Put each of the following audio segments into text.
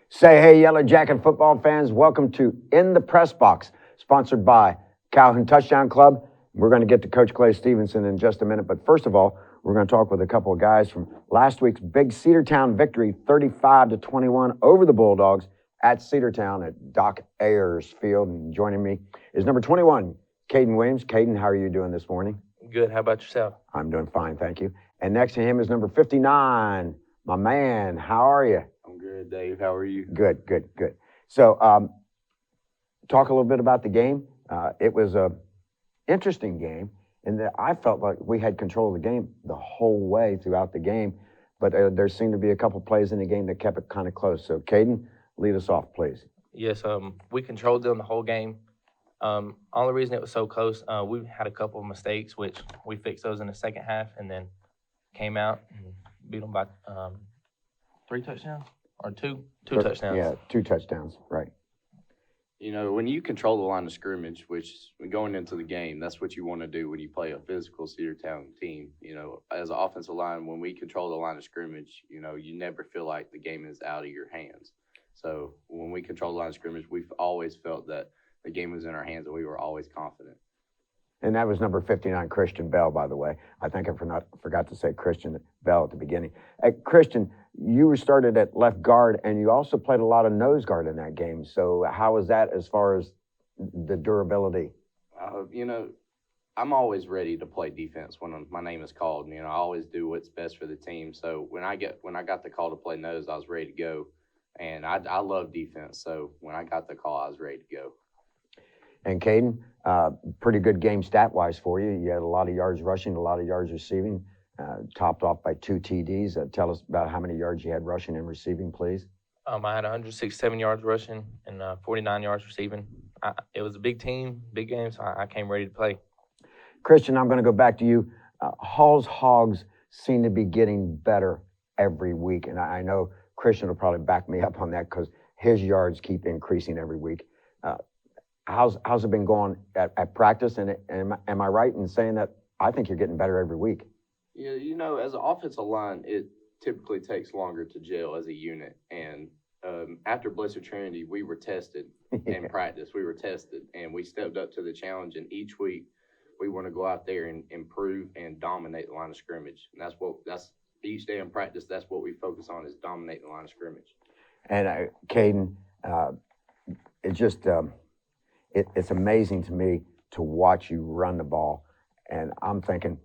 Say hey, Yellow Jacket football fans. Welcome to In the Pressbox, sponsored by Calhoun Touchdown Club. We're going to get to Coach Clay Stevenson in just a minute. But first of all, we're going to talk with a couple of guys from last week's big Cedartown victory, 35-21 over the Bulldogs at Cedartown at Doc Ayers Field. And joining me is number 21, Caden Williams. Caden, how are you doing this morning? Good. How about yourself? I'm doing fine, thank you. And next to him is number 59, my man. How are you? I'm good, Dave. How are you? Good. So, talk a little bit about the game. It was a interesting game in that I felt like we had control of the game the whole way throughout the game, but there seemed to be a couple plays in the game that kept it kind of close. So, Caden, lead us off, please. Yes. We controlled them the whole game. Only reason it was so close, we had a couple of mistakes, which we fixed those in the second half, and then came out and beat them by 3 touchdowns or two touchdowns. Yeah, 2 touchdowns, right. You know, when you control the line of scrimmage, which going into the game, that's what you want to do when you play a physical Cedartown team. You know, as an offensive line, when we control the line of scrimmage, you know, you never feel like the game is out of your hands. So when we control the line of scrimmage, we've always felt that the game was in our hands and we were always confident. And that was number 59, Christian Bell, by the way. I think I forgot to say Christian Bell at the beginning. Christian, you were started at left guard, and you also played a lot of nose guard in that game. So how was that as far as the durability? You know, I'm always ready to play defense when my name is called. You know, I always do what's best for the team. So when I got the call to play nose, I was ready to go. And I love defense. So when I got the call, I was ready to go. And Caden, pretty good game stat-wise for you. You had a lot of yards rushing, a lot of yards receiving, topped off by 2 TDs. Tell us about how many yards you had rushing and receiving, please. I had 167 yards rushing and 49 yards receiving. It was a big team, big game, so I came ready to play. Christian, I'm going to go back to you. Hall's Hogs seem to be getting better every week, and I know Christian will probably back me up on that because his yards keep increasing every week. How's it been going at practice? And am I right in saying that I think you're getting better every week? Yeah, you know, as an offensive line, it typically takes longer to gel as a unit. And after Blessed Trinity, we were tested in practice. We were tested, and we stepped up to the challenge. And each week, we want to go out there and improve and dominate the line of scrimmage. And that's each day in practice. That's what we focus on, is dominate the line of scrimmage. And Caden, it just. It's amazing to me to watch you run the ball. And I'm thinking,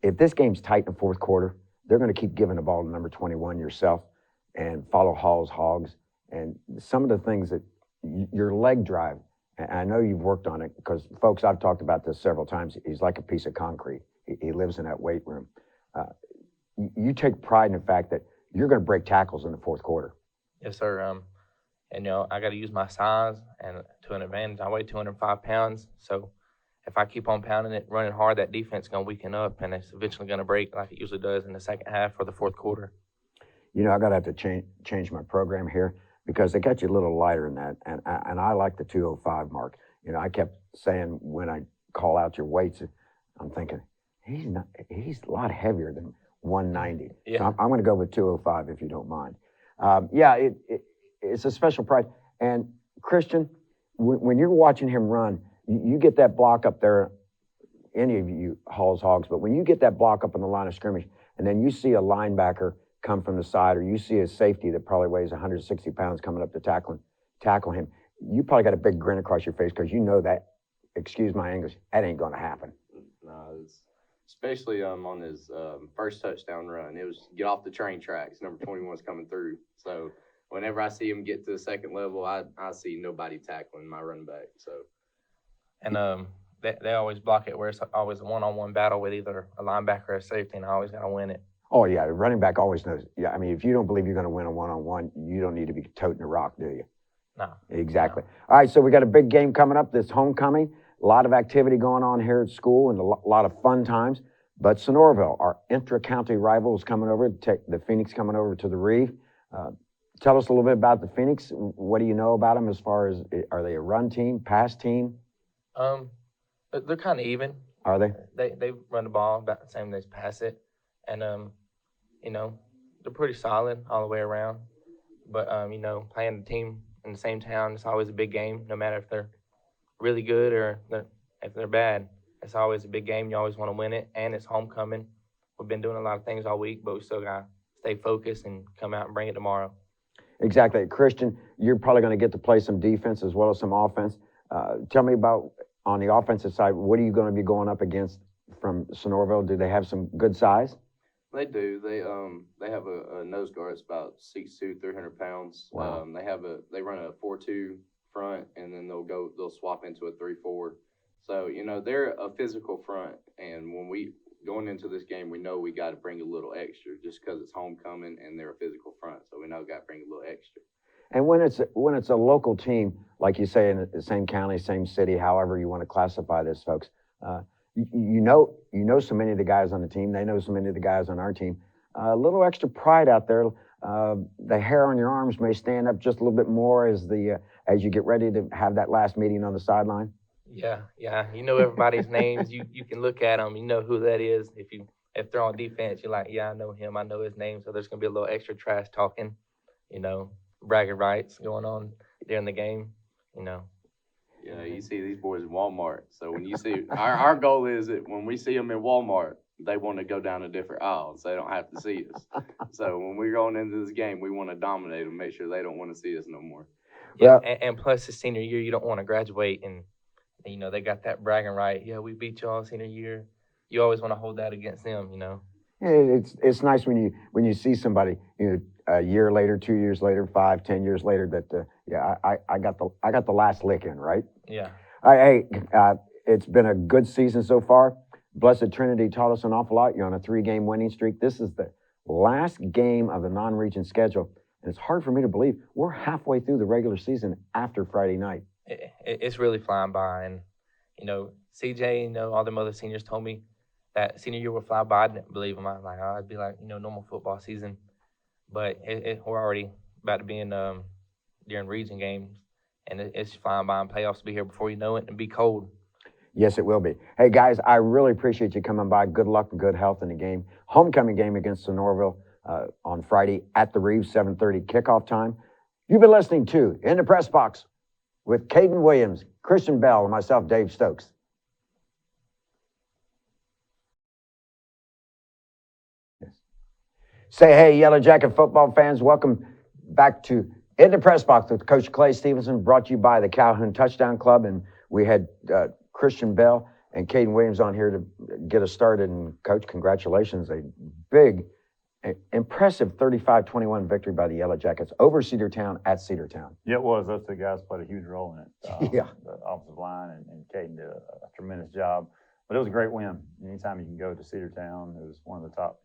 if this game's tight in the fourth quarter, they're going to keep giving the ball to number 21 yourself and follow Hall's Hogs. And some of the things that your leg drive, and I know you've worked on it because, folks, I've talked about this several times. He's like a piece of concrete. He lives in that weight room. You take pride in the fact that you're going to break tackles in the fourth quarter. Yes, sir. And, you know, I got to use my size and to an advantage. I weigh 205 pounds. So if I keep on pounding it, running hard, that defense is going to weaken up, and it's eventually going to break like it usually does in the second half or the fourth quarter. You know, I got to have to change my program here because they got you a little lighter in that. And I like the 205 mark. You know, I kept saying when I call out your weights, I'm thinking, he's a lot heavier than 190. Yeah. So I'm going to go with 205 if you don't mind. It's a special pride. And Christian, when you're watching him run, you get that block up there, any of you Hall's Hogs, but when you get that block up on the line of scrimmage, and then you see a linebacker come from the side, or you see a safety that probably weighs 160 pounds coming up to tackle him, you probably got a big grin across your face because you know that, excuse my English, that ain't going to happen. No, especially on his first touchdown run. It was get off the train tracks. Number 21's coming through. So whenever I see him get to the second level, I see nobody tackling my running back. So, And they always block it where it's always a one-on-one battle with either a linebacker or a safety, and I always got to win it. Oh, yeah, the running back always knows. Yeah, I mean, if you don't believe you're going to win a one-on-one, you don't need to be toting a rock, do you? No. Exactly. No. All right, so we got a big game coming up, this homecoming. A lot of activity going on here at school and a lot of fun times. But Sonoraville, our intra-county rival, is coming over, the Phoenix coming over to the Reeve. Tell us a little bit about the Phoenix. What do you know about them as far as, are they a run team, pass team? They're kind of even. Are they? They run the ball about the same as pass it. And, you know, they're pretty solid all the way around. But playing a team in the same town, it's always a big game, no matter if they're really good or if they're bad. It's always a big game. You always want to win it, and it's homecoming. We've been doing a lot of things all week, but we still got to stay focused and come out and bring it tomorrow. Exactly. Christian, you're probably going to get to play some defense as well as some offense. Tell me about, on the offensive side, what are you going to be going up against from Sonoraville? Do they have some good size? They do. They have a nose guard that's about 6'2", 300 pounds. Wow. They run a 4-2 front, and then they'll swap into a 3-4. So they're a physical front, and when we going into this game, we know we got to bring a little extra just because it's homecoming and they're a physical front. So we know we got to bring a little extra. And when it's a local team, like you say, in the same county, same city, however you want to classify this, folks, you know so many of the guys on the team. They know so many of the guys on our team. A little extra pride out there. The hair on your arms may stand up just a little bit more as you get ready to have that last meeting on the sideline. Yeah. You know everybody's names. You can look at them. You know who that is. If they're on defense, you're like, yeah, I know him. I know his name. So there's gonna be a little extra trash talking, bragging rights going on during the game. Yeah, you see these boys in Walmart. So when you see our goal is that when we see them in Walmart, they want to go down a different aisle, so they don't have to see us. So when we're going into this game, we want to dominate them, make sure they don't want to see us no more. Yeah, and plus the senior year, you don't want to graduate and they got that bragging right. Yeah, we beat y'all senior year. You always want to hold that against them. It's nice when you see somebody a year later, 2 years later, 5, 10 years later that I got the last lick in, right? Yeah. Hey, it's been a good season so far. Blessed Trinity taught us an awful lot. You're on a 3-game winning streak. This is the last game of the non-region schedule, and it's hard for me to believe we're halfway through the regular season after Friday night. It's really flying by, and CJ, all them other seniors told me that senior year would fly by. I didn't believe them. I was like, oh, it'd be like normal football season, but we're already about to be in during region games, and it's flying by. And playoffs will be here before you know it, and be cold. Yes, it will be. Hey guys, I really appreciate you coming by. Good luck and good health in the game. Homecoming game against Sonoraville on Friday at the Reeves, 7:30 kickoff time. You've been listening to In the Press Box with Caden Williams, Christian Bell, and myself, Dave Stokes. Yes. Say hey, Yellow Jacket football fans. Welcome back to In the Press Box with Coach Clay Stevenson, brought to you by the Calhoun Touchdown Club. And we had Christian Bell and Caden Williams on here to get us started. And Coach, congratulations. A big, impressive 35-21 victory by the Yellow Jackets over Cedartown at Cedartown. Yeah, it was. Those two guys played a huge role in it. Yeah. The offensive line and Caden did a tremendous job. But it was a great win. Anytime you can go to Cedartown, it was one of the top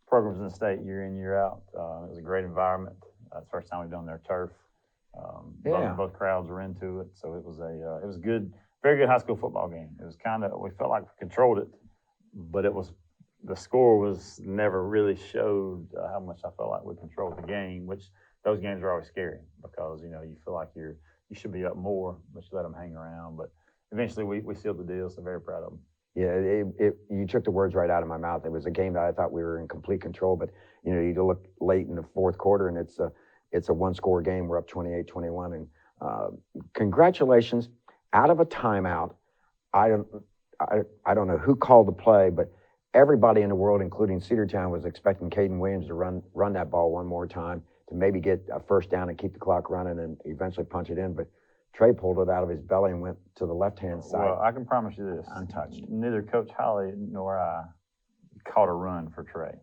programs in the state year in, year out. It was a great environment. It's the first time we've done their turf. Both crowds were into it. So it was good, very good high school football game. It was we felt like we controlled it, but the score was never really showed how much I felt like we controlled the game, which those games are always scary because, you feel like you should be up more, but you let them hang around. But eventually we sealed the deal, so very proud of them. Yeah, you took the words right out of my mouth. It was a game that I thought we were in complete control, but you look late in the fourth quarter and it's a one-score game. We're up 28-21, and congratulations. Out of a timeout, I don't know who called the play, but everybody in the world, including Cedartown, was expecting Caden Williams to run that ball one more time to maybe get a first down and keep the clock running and eventually punch it in. But Trey pulled it out of his belly and went to the left-hand side. Well, I can promise you this. Untouched. Neither Coach Holly nor I caught a run for Trey.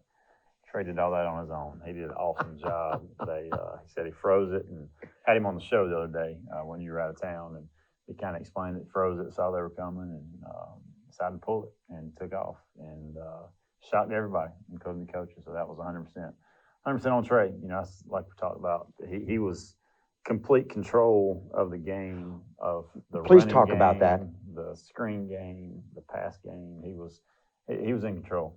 Trey did all that on his own. He did an awesome job. He said he froze it, and had him on the show the other day when you were out of town, and he kind of explained it, froze it, saw they were coming, and decided to pull it and took off and shot everybody, including the coaches. So that was 100% on Trey. Like we talked about, he was complete control of the game, of the Please running talk game, about that. the screen game, the pass game. He was in control.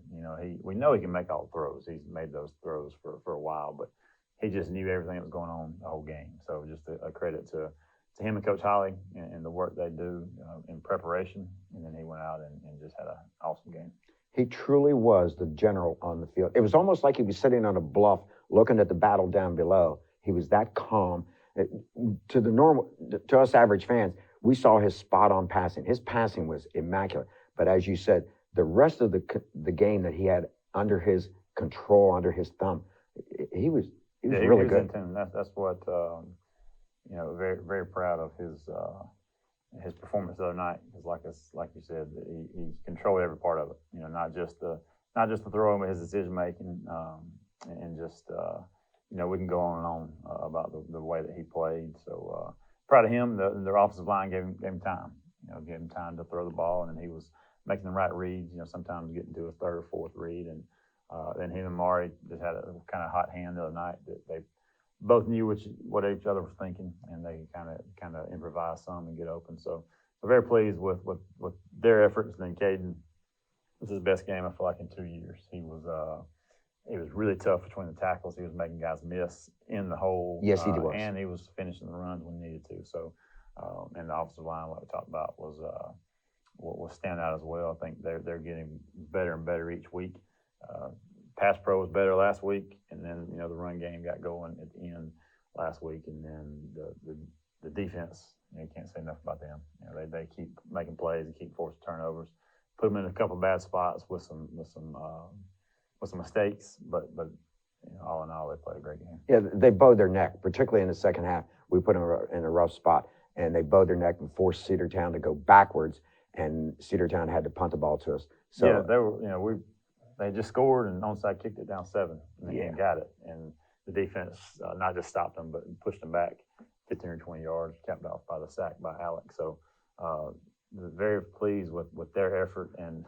We know he can make all the throws. He's made those throws for a while, but he just knew everything that was going on the whole game. So just a credit to him and Coach Holly and the work they do in preparation. And then he went out and just had an awesome game. He truly was the general on the field. It was almost like he was sitting on a bluff looking at the battle down below. He was that calm. To us average fans, we saw his spot on passing. His passing was immaculate. But as you said, the rest of the game that he had under his control, under his thumb, he was really good. That's what very very proud of his performance the other night. Because like you said, he controlled every part of it. Not just the throw, but his decision making, and just we can go on and on about the way that he played. So proud of him. Their offensive line gave him time. Gave him time to throw the ball, and then he was making the right reads. Sometimes getting to a third or fourth read, and then him and Mari just had a kind of hot hand the other night. That they both knew what each other was thinking, and they kind of improvise some and get open. So we're very pleased with their efforts. And then Caden, this is his best game I feel like in 2 years. He was really tough between the tackles. He was making guys miss in the hole. Yes, he was, and he was finishing the runs when needed to. So and the offensive line, like we talked about, was stand out as well. I think they're getting better and better each week. Pass pro was better last week, and then the run game got going at the end last week, and then the defense, you can't say enough about them. They keep making plays and keep forcing turnovers, put them in a couple of bad spots with some mistakes, but all in all, they played a great game. Yeah, they bowed their neck, particularly in the second half. We put them in a rough spot, and they bowed their neck and forced Cedartown to go backwards, and Cedartown had to punt the ball to us. So yeah, they were, they just scored and onside kicked it down 7 and got it. And the defense not just stopped them, but pushed them back 15 or 20 yards, capped off by the sack by Alec. So very pleased with their effort, and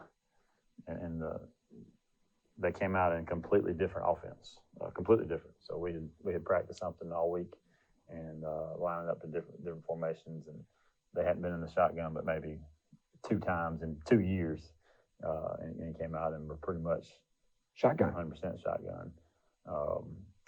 they came out in completely different offense, completely different. So we had practiced something all week and lining up to different formations, and they hadn't been in the shotgun but maybe 2 times in 2 years. And came out and were pretty much shotgun, 100% shotgun.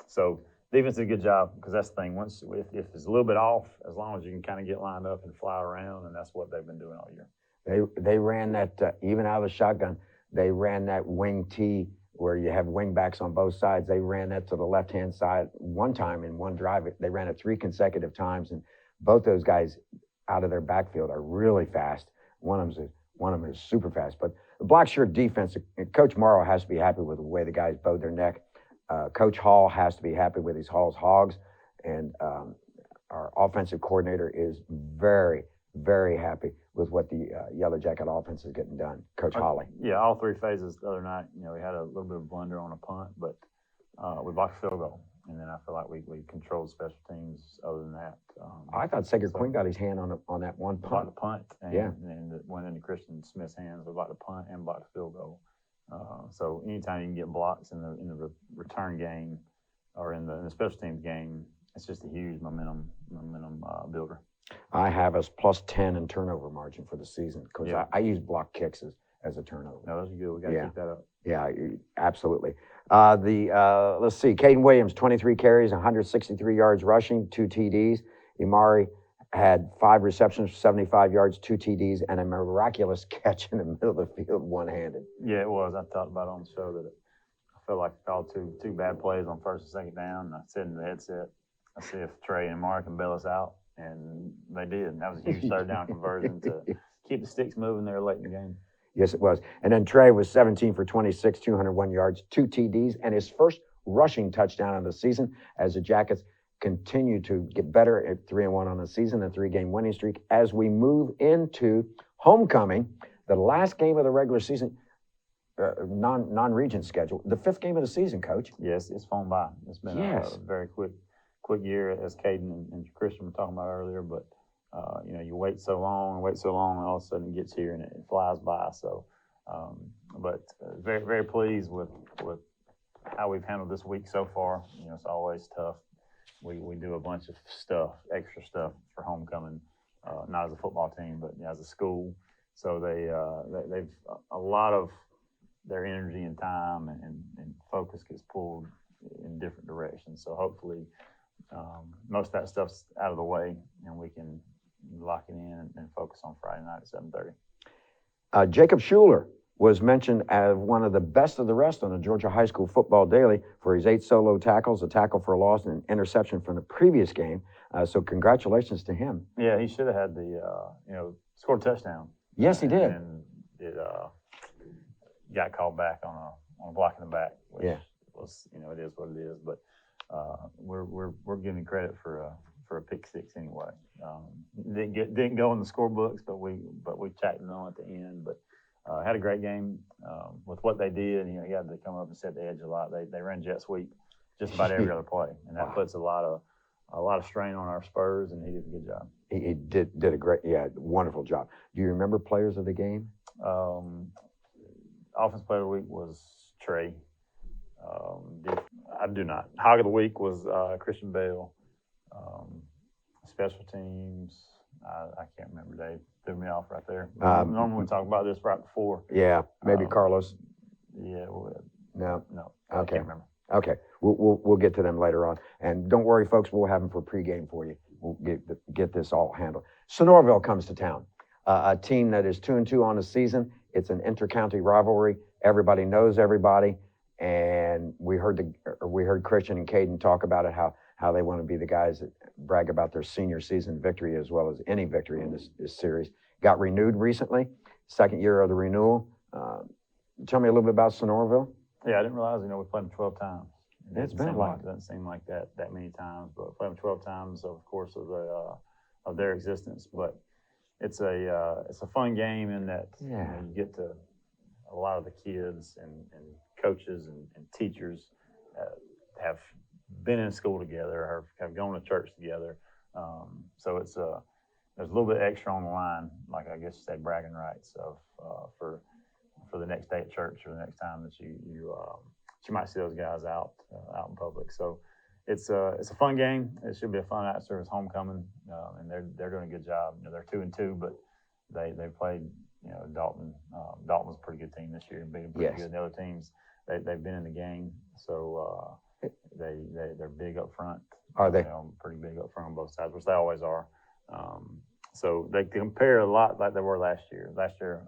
So defense did a good job, because that's the thing. Once if it's a little bit off, as long as you can kind of get lined up and fly around, and that's what they've been doing all year. They ran that even out of the shotgun. They ran that wing T where you have wing backs on both sides. They ran that to the left-hand side one time in one drive. They ran it 3 consecutive times, and both those guys out of their backfield are really fast. One of them is super fast. But the Black Shirt defense, Coach Morrow has to be happy with the way the guys bowed their neck. Coach Hall has to be happy with his Hall's Hogs. And our offensive coordinator is very, very happy with what the Yellow Jacket offense is getting done. Coach Holly. Yeah, all 3 phases the other night. We had a little bit of blunder on a punt, but we blocked a field goal. And then I feel like we controlled special teams other than that. I thought Sager Quinn got his hand on that one punt. Blocked the punt, and it went into Christian Smith's hands. We blocked the punt and blocked the field goal. So anytime you can get blocks in the return game or in the special teams game, it's just a huge momentum builder. I have us +10 in turnover margin for the season, because I use block kicks as a turnover. No, those are good. We got to keep that up. Yeah, absolutely. Let's see. Caden Williams, 23 carries, 163 yards rushing, 2 TDs. Imari had 5 receptions, 75 yards, 2 TDs, and a miraculous catch in the middle of the field, one-handed. Yeah, it was. I talked about it on the show that I felt like I called two bad plays on first and second down. And I said in the headset, I see if Trey and Imari can bail us out, and they did. And that was a huge third down conversion to keep the sticks moving there late in the game. Yes, it was. And then Trey was 17 for 26, 201 yards, 2 TDs, and his first rushing touchdown of the season, as the Jackets continue to get better at 3-1 on the season, a 3-game winning streak. As we move into homecoming, the last game of the regular season, non-region schedule, the 5th game of the season, Coach. Yes, it's flown by. It's been a very quick year, as Caden and Christian were talking about earlier, but you wait so long, and all of a sudden it gets here and it flies by. So, but very, very pleased with how we've handled this week so far. It's always tough. We do a bunch of stuff, extra stuff for homecoming, not as a football team, but as a school. So they've a lot of their energy and time and focus gets pulled in different directions. So hopefully most of that stuff's out of the way, and we can lock it in and focus on Friday night at 7:30. Jacob Schuler was mentioned as one of the best of the rest on the Georgia High School Football Daily for his 8 solo tackles, a tackle for a loss, and an interception from the previous game. So congratulations to him. Yeah, he should have had the, scored a touchdown. Yes, he did. And it got called back on a block in the back, which was, it is what it is. But we're giving credit for a pick six anyway. Didn't go in the scorebooks, but we tacked it on at the end. But had a great game with what they did. He had to come up and set the edge a lot. They ran jet sweep just about every other play, and that puts a lot of strain on our Spurs, and he did a good job. He did a great, wonderful job. Do you remember players of the game? Offense player of the week was Trey. I do not. Hog of the week was Christian Bale. Special teams, I can't remember. Dave threw me off right there. Normally we talk about this right before. Yeah, maybe Carlos. Yeah. No. I Okay. can't remember. Okay, we'll get to them later on. And don't worry, folks, we'll have them for pregame for you. We'll get this all handled. Sonoraville comes to town, a team that is 2-2 on the season. It's an inter-county rivalry. Everybody knows everybody, and we heard Christian and Caden talk about it, how they want to be the guys that brag about their senior season victory as well as any victory in this series. Got renewed recently, second year of the renewal. Tell me a little bit about Sonoraville. Yeah, I didn't realize, we played them 12 times. It's been a lot. It doesn't seem like that many times, but we played them 12 times over the course of their existence. But it's a fun game in that you get to a lot of the kids and coaches and teachers have been in school together or have gone to church together. So it's there's a little bit extra on the line, like I guess you say bragging rights of for the next day at church or the next time that you might see those guys out in public. So it's a fun game. It should be a fun after it's homecoming, and they're doing a good job. They're 2-2, but they played Dalton. Dalton was a pretty good team this year and beat them pretty good. The other teams they've been in the game, so they're big up front. Are they? Pretty big up front on both sides, which they always are. So they compare a lot like they were last year. Last year,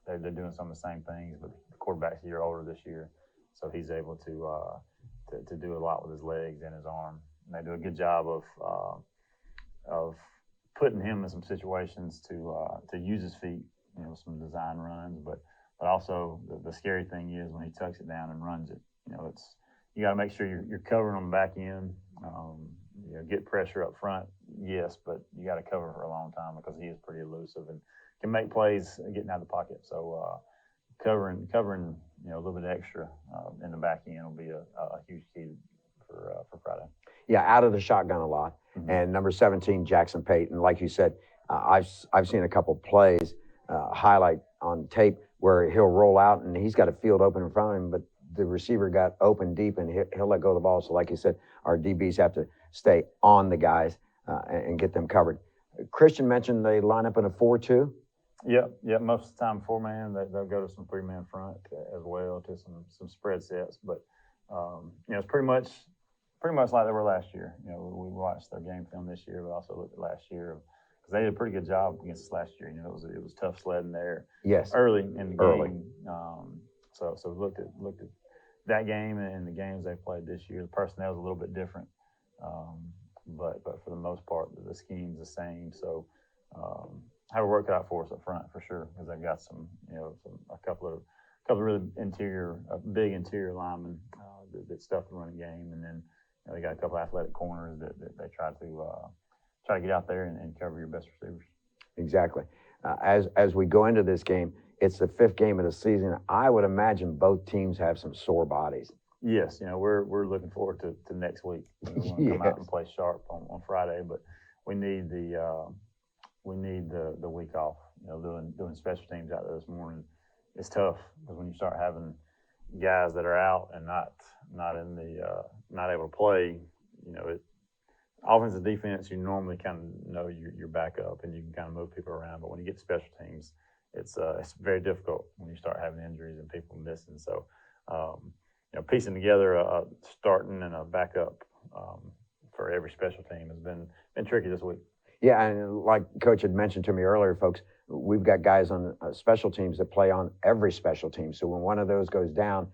they're doing some of the same things, but the quarterback's a year older this year, so he's able to do a lot with his legs and his arm. And they do a good job of putting him in some situations to use his feet, some design runs. But also the scary thing is when he tucks it down and runs it. You got to make sure you're covering on the back end. Get pressure up front, yes, but you got to cover for a long time because he is pretty elusive and can make plays getting out of the pocket. So covering a little bit extra in the back end will be a huge key for Friday. Yeah, out of the shotgun a lot. Mm-hmm. And number 17, Jackson Payton, like you said, I've seen a couple plays highlight on tape where he'll roll out and he's got a field open in front of him, but the receiver got open deep and he'll let go of the ball. So like you said, our DBs have to stay on the guys and get them covered. Christian mentioned they line up in a 4-2. Yeah. Most of the time, 4-man. They'll go to some 3-man front as well to some spread sets. But it's pretty much like they were last year. We watched their game film this year, but also looked at last year because they did a pretty good job against us last year. It was tough sledding there. Yes. Early in the game. So we looked at that game and the games they played this year. The personnel is a little bit different, but for the most part, the scheme's the same. So have a workout for us up front for sure because they've got a couple of really big interior linemen that stuff the running game, and then they got a couple of athletic corners that they try to get out there and cover your best receivers. Exactly. As we go into this game, it's the 5th game of the season. I would imagine both teams have some sore bodies. Yes, we're looking forward to next week. We want to come out and play sharp on Friday, but we need the week off. Doing special teams out there this morning, it's tough because when you start having guys that are out and not able to play, offense and defense, you normally kind of know your backup and you can kind of move people around. But when you get to special teams, it's very difficult when you start having injuries and people missing. So, piecing together a starting and a backup for every special team has been tricky this week. Yeah, and like Coach had mentioned to me earlier, folks, we've got guys on special teams that play on every special team. So when one of those goes down,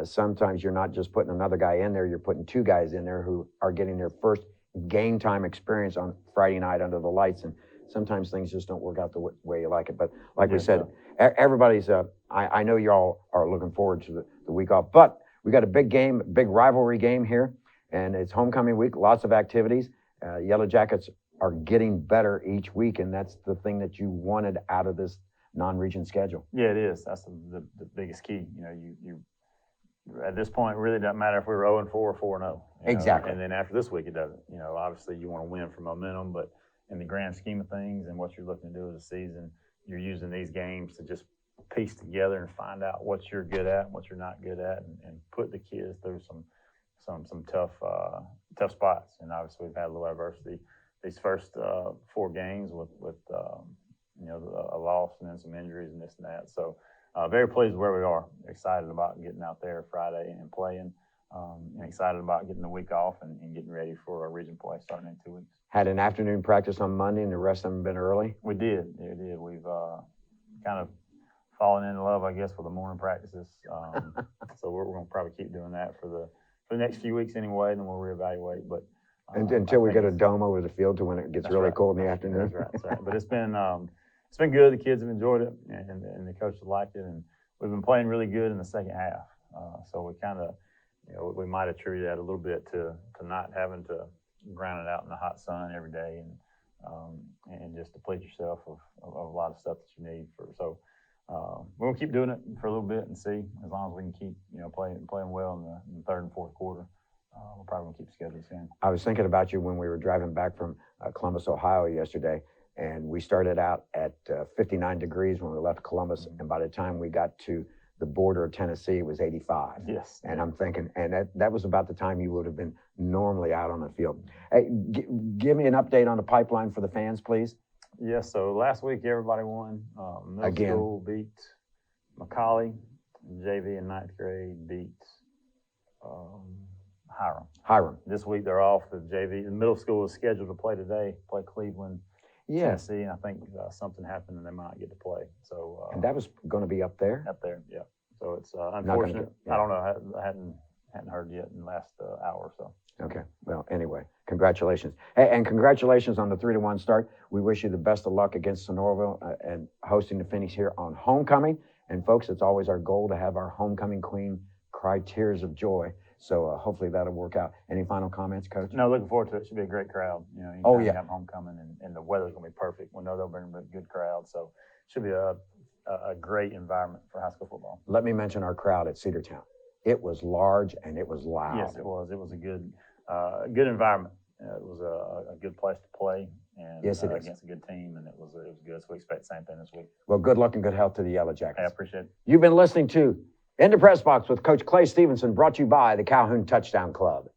sometimes you're not just putting another guy in there, you're putting two guys in there who are getting their first game time experience on Friday night under the lights. And sometimes things just don't work out the way you like it. But like we said, everybody's, I know y'all are looking forward to the week off, but we got a big game, big rivalry game here, and it's homecoming week, lots of activities. Yellow Jackets are getting better each week, and that's the thing that you wanted out of this non-region schedule. Yeah, it is. That's the biggest key. You know, you at this point, it really doesn't matter if we were 0-4 or 4-0. Exactly. And then after this week, it doesn't. You know, obviously you want to win for momentum, but in the grand scheme of things and what you're looking to do as a season, you're using these games to just piece together and find out what you're good at and what you're not good at, and put the kids through some tough spots. And obviously we've had a little adversity these first 4 games with you know, a loss and then some injuries and this and that. So very pleased with where we are. Excited about getting out there Friday and playing, and excited about getting the week off and getting ready for a region play starting in 2 weeks. Had an afternoon practice on Monday, and the rest of them been early? We did. Yeah, we did. We've kind of fallen in love, I guess, with the morning practices. So we're going to probably keep doing that for the next few weeks anyway, and then we'll reevaluate. But until we get a dome over the field to when it gets really right. cold in the afternoon. That's right. That's right. But it's been good. The kids have enjoyed it, and the coaches liked it, and we've been playing really good in the second half. So we kind of, you know, we might attribute that a little bit to not having to grind it out in the hot sun every day, and just deplete yourself of a lot of stuff that you need for. So we're gonna keep doing it for a little bit and see. As long as we can keep, you know, playing well in the third and fourth quarter, we're probably gonna keep the schedule the same. I was thinking about you when we were driving back from Columbus, Ohio yesterday, and we started out at 59 degrees when we left Columbus, and by the time we got to the border of Tennessee, it was 85. Yes. And I'm thinking, and that was about the time you would have been normally out on the field. Hey, give me an update on the pipeline for the fans, please. Yes, so last week everybody won. Middle Again. school beat McCauley, JV in 9th grade beat Hiram. Hiram. This week they're off. The JV, the middle school is scheduled to play today, play Cleveland, Yes. Tennessee, and I think something happened and they might not get to play. So And that was going to be up there? up there, yeah. So it's gonna unfortunate. get- yeah. I don't know. I hadn't heard yet in the last hour or so. Okay. Well, anyway, congratulations. Hey, and congratulations on the 3-1 start. We wish you the best of luck against Sonoraville and hosting the Phoenix here on homecoming. And folks, it's always our goal to have our homecoming queen cry tears of joy. So hopefully that'll work out. Any final comments, Coach? No, looking forward to it. Should be a great crowd. You know, Oh, anytime yeah. you have homecoming and the weather's gonna be perfect. We know they'll bring a good crowd, so should be a great environment for high school football. Let me mention our crowd at Cedartown. It was large and it was loud. Yes, it was. It was a good environment. It was a good place to play, and Yes, it is. against a good team, and it was good. So we expect the same thing this week. Well, good luck and good health to the Yellow Jackets. Hey, I appreciate it. You've been listening to In the Press Box with Coach Clay Stevenson, brought to you by the Calhoun Touchdown Club.